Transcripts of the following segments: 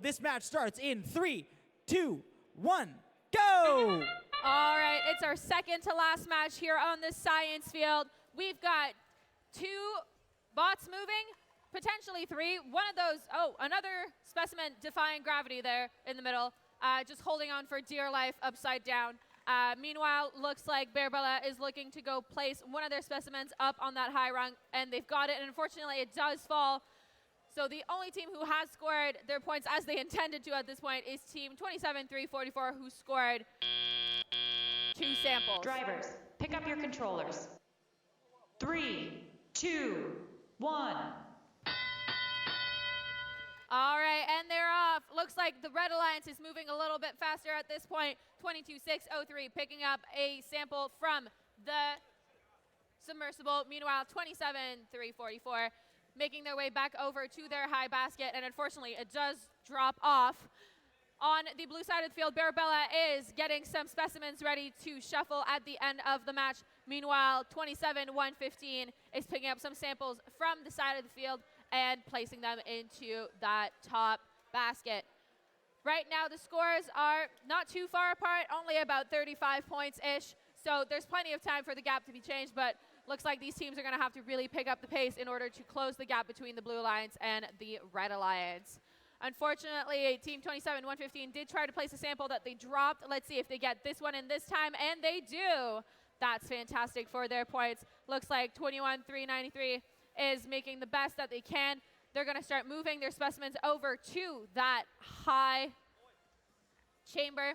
This match starts in 3, 2, 1, go! All right, it's our second to last match here on the science field. We've got 2 bots moving, potentially 3. One of those, oh, another specimen defying gravity there in the middle, just holding on for dear life upside down. Meanwhile, looks like Bearbella is looking to go place one of their specimens up on that high rung, and they've got it, and unfortunately it does fall. So the only team who has scored their points as they intended to at this point is team 27-3-44, who scored 2 samples. Drivers, pick up your controllers. 3, 2, 1. All right, and they're off. Looks like the Red Alliance is moving a little bit faster at this point. 22-6-03, picking up a sample from the submersible. Meanwhile, 27-3-44, making their way back over to their high basket, and unfortunately, it does drop off. On the blue side of the field, Bearbella is getting some specimens ready to shuffle at the end of the match. Meanwhile, 27-115 is picking up some samples from the side of the field and placing them into that top basket. Right now, the scores are not too far apart, only about 35 points-ish, so there's plenty of time for the gap to be changed, but looks like these teams are going to have to really pick up the pace in order to close the gap between the Blue Alliance and the Red Alliance. Unfortunately, Team 27-115 did try to place a sample that they dropped. Let's see if they get this one in this time, and they do. That's fantastic for their points. Looks like 21-393 is making the best that they can. They're going to start moving their specimens over to that high chamber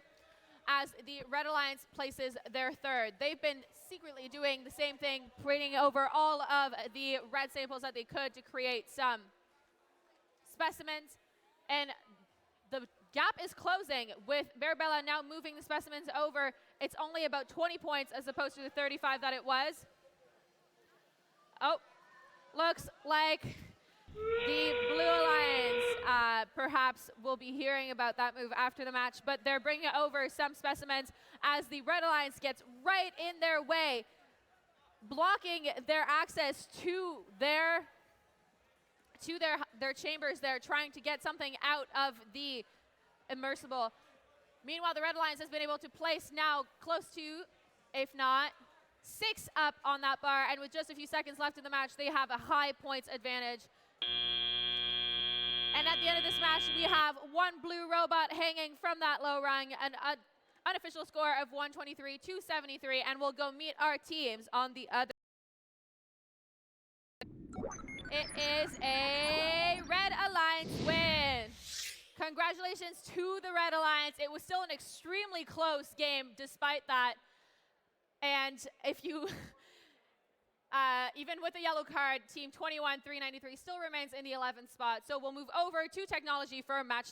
as the Red Alliance places their third. They've been secretly doing the same thing, bringing over all of the red samples that they could to create some specimens. And the gap is closing with Bearbella now moving the specimens over. It's only about 20 points as opposed to the 35 that it was. Oh, looks like the Blue Alliance perhaps will be hearing about that move after the match, but they're bringing over some specimens as the Red Alliance gets right in their way, blocking their access to their chambers. They're trying to get something out of the immersible. Meanwhile, the Red Alliance has been able to place now close to, if not 6 up on that bar, and with just a few seconds left in the match, they have a high points advantage. And at the end of this match, we have 1 blue robot hanging from that low rung, an unofficial score of 123-273, and we'll go meet our teams on the other. It is a Red Alliance win. Congratulations to the Red Alliance. It was still an extremely close game despite that. And if you, even with the yellow card, Team 21-393 still remains in the 11th spot. So we'll move over to technology for match number.